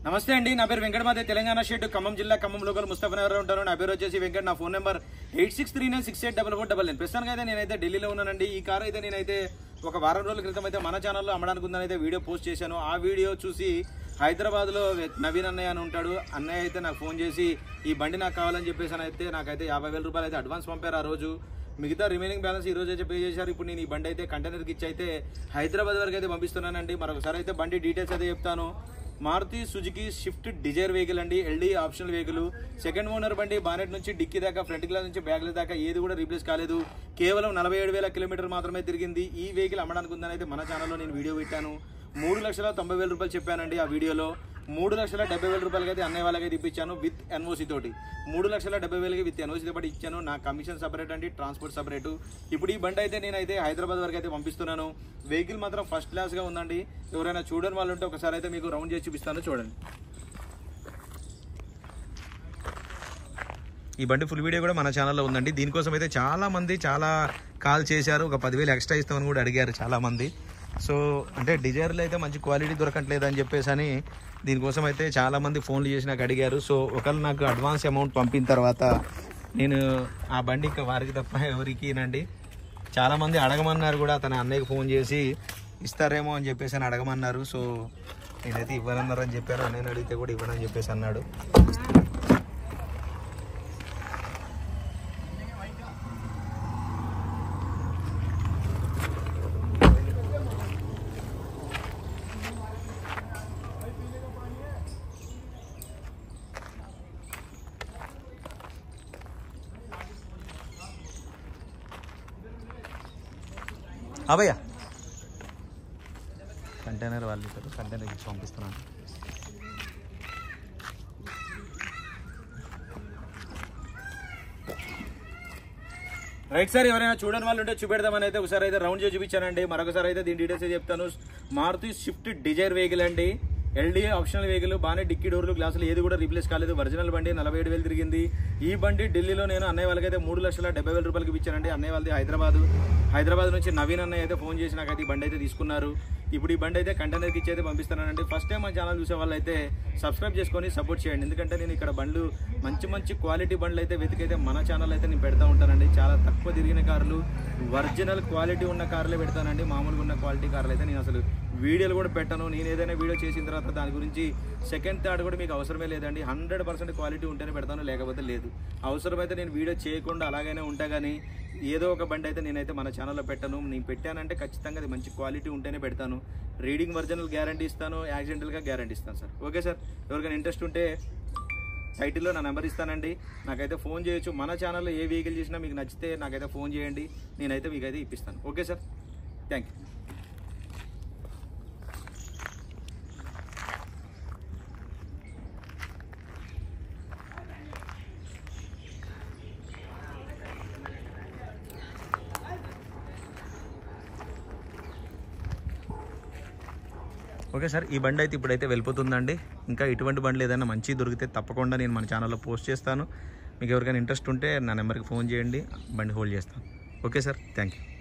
నమస్తే అండి, నా పేరు వెంకట మాదే, తెలంగాణ స్టేట్ ఖమ్మం జిల్లా ఖమ్మం లోకల్ ముస్తఫానగర్ ఉంటాను. నా పేరు వచ్చేసి వెంకట్. నా ఫోన్ నెంబర్ 8639684499. ప్రస్తుతానికి అయితే నేనైతే ఢిల్లీలో ఉన్నానండి. ఈ కార్ అయితే నేనైతే ఒక వారం రోజుల క్రితం అయితే మన ఛానల్లో అమ్మడానికి ఉందని అయితే వీడియో పోస్ట్ చేశాను. ఆ వీడియో చూసి హైదరాబాద్లో నవీన్ అన్నయ్య అని ఉంటాడు. అన్నయ్య అయితే నాకు ఫోన్ చేసి ఈ బండి నాకు కావాలని చెప్పేసి అయితే నాకైతే 50,000 రూపాయలు అయితే అడ్వాన్స్ పంపారు ఆ రోజు. మిగతా రిమైనింగ్ బ్యాలెన్స్ ఈ రోజు అయితే పే చేశారు. ఇప్పుడు నేను ఈ బండి అయితే కంటైనర్కి ఇచ్చి అయితే హైదరాబాద్ వరకు అయితే పంపిస్తున్నానండి. మరొకసారి అయితే బండి డీటెయిల్స్ అయితే చెప్తాను. Maruti Suzuki Swift Dzire vehicle అండి, LD optional vehicle, second owner బండి. బానెట్ నుంచి డిక్కీ దాకా, ఫ్రంట్ గ్లాస్ నుంచి బ్యాక్ గ్లాస్ దాకా ఏది కూడా రీప్లేస్ కాలేదు. కేవలం 47,000 కిలోమీటర్ మాత్రమే తిరిగింది. ఈ వెహికల్ అమ్మడానికి ఉందని అయితే మన ఛానల్లో నేను వీడియో పెట్టాను. 3,90,000 రూపాయలు చెప్పానండి ఆ వీడియోలో. 3,70,000 రూపాయలకి అయితే అన్నయ్య వాళ్ళకైతే ఇప్పించాను విత్ ఎన్ఓసి తోటి. 3,70,000 విత్ ఎన్ఓసి తోటి ఇచ్చాను. నా కమిషన్ సపరేట్ అండి, ట్రాన్స్పోర్ట్ సపరేట్. ఇప్పుడు ఈ బండి అయితే నేనైతే హైదరాబాద్ వరకు అయితే పంపిస్తున్నాను. వెహికల్ మాత్రం ఫస్ట్ క్లాస్గా ఉందండి. ఎవరైనా చూడని వాళ్ళు ఉంటే ఒకసారి అయితే మీకు రౌండ్ చేసి చూపిస్తాను, చూడండి. ఈ బండి ఫుల్ వీడియో కూడా మన ఛానల్లో ఉందండి. దీనికోసం అయితే చాలామంది చాలా కాల్ చేశారు. ఒక 10,000 ఎక్స్ట్రా ఇస్తామని కూడా అడిగారు చాలామంది. సో అంటే డిజైర్లో అయితే మంచి క్వాలిటీ దొరకట్లేదు అని చెప్పేసి అని దీనికోసం అయితే చాలామంది ఫోన్లు చేసి నాకు అడిగారు. సో ఒకవేళ నాకు అడ్వాన్స్ అమౌంట్ పంపిన తర్వాత నేను ఆ బండి ఇంకా వారికి తప్ప ఎవరికి నండి. చాలామంది అడగమన్నారు కూడా, తన అన్నయ్యకి ఫోన్ చేసి ఇస్తారేమో అని చెప్పేసి అని అడగమన్నారు. సో నేనైతే ఇవ్వనన్నారు అని చెప్పారు. అన్నయ్యని అడిగితే కూడా ఇవ్వనని చెప్పేసి అన్నాడు. భయ్యా కంటైనర్ వాళ్ళు ఇస్తారు, కంటైనర్ ఇచ్చి పంపిస్తున్నాను. రైట్ సార్, ఎవరైనా చూడని వాళ్ళు ఉంటే చూపెడదామని అయితే ఒకసారి అయితే రౌండ్ చేసి చూపించానండి. మరొకసారి అయితే దీని డీటెయిల్స్ చెప్తాను. మారుతి స్విఫ్ట్ డిజైర్ వెహికల్ అండి, ఎల్డీ ఆప్షనల్ వెహికల్. బాగానే డిక్కీ డోర్లు, గ్లాసులు ఏది కూడా రీప్లేస్ కాలేదు. ఒరిజినల్ బండి. 47,000 తిరిగింది. ఈ బండి ఢిల్లీలో నేను అన్నయ్య వాళ్ళకైతే 3,70,000 రూపాయలకి ఇచ్చానండి. అన్నయ్య వాళ్ళది హైదరాబాద్ నుంచి నవీన్ అన్నయ్య అయితే ఫోన్ చేసి నాకైతే ఈ బండి అయితే తీసుకున్నారు. ఇప్పుడు ఈ బండి అయితే కంటైనర్కి ఇచ్చి అయితే పంపిస్తున్నానండి. ఫస్ట్ టైం మన ఛానల్ చూసే వాళ్ళు అయితే సబ్స్క్రైబ్ చేసుకొని సపోర్ట్ చేయండి. ఎందుకంటే నేను ఇక్కడ బండ్లు మంచి క్వాలిటీ బండ్లు అయితే వెతికైతే మన ఛానల్ అయితే నేను పెడతా ఉంటానండి. చాలా తక్కువ తిరిగిన కార్లు, ఒరిజినల్ క్వాలిటీ ఉన్న కార్లే పెడతానండి. మామూలుగా ఉన్న క్వాలిటీ కార్లు అయితే నేను అసలు వీడియోలు కూడా పెట్టను. నేను ఏదైనా వీడియో చేసిన తర్వాత దాని గురించి సెకండ్ థర్డ్ కూడా మీకు అవసరమే లేదండి. 100% క్వాలిటీ ఉంటేనే పెడతాను, లేకపోతే లేదు. అవసరమైతే నేను వీడియో చేయకుండా అలాగైనా ఉంటా, కానీ ఏదో ఒక బండి అయితే నేనైతే మన ఛానల్లో పెట్టను. నేను పెట్టానంటే ఖచ్చితంగా అది మంచి క్వాలిటీ ఉంటేనే పెడతాను. రీడింగ్ ఒరిజినల్ గ్యారంటీ ఇస్తాను, యాక్సిడెంటల్గా గ్యారంటీ ఇస్తాను సార్. ఓకే సార్, ఎవరికైనా ఇంట్రెస్ట్ ఉంటే టైటిల్లో నా నెంబర్ ఇస్తానండి, నాకైతే ఫోన్ చేయొచ్చు. మన ఛానల్లో ఏ వెహికల్ చేసినా మీకు నచ్చితే నాకైతే ఫోన్ చేయండి, నేనైతే మీకైతే ఇప్పిస్తాను. Okay sir, thank you. Okay sir, ఈ బండి అయితే ఇప్పుడైతే వెళ్ళిపోతుందండి. ఇంకా ఇటువంటి బండ్లు ఏదైనా మంచి దొరికితే తప్పకుండా నేను మన ఛానల్లో పోస్ట్ చేస్తాను. మీకు ఎవరికైనా ఇంట్రెస్ట్ ఉంటే నా నెంబర్కి ఫోన్ చేయండి, బండి హోల్డ్ చేస్తాను. Okay sir, thank you.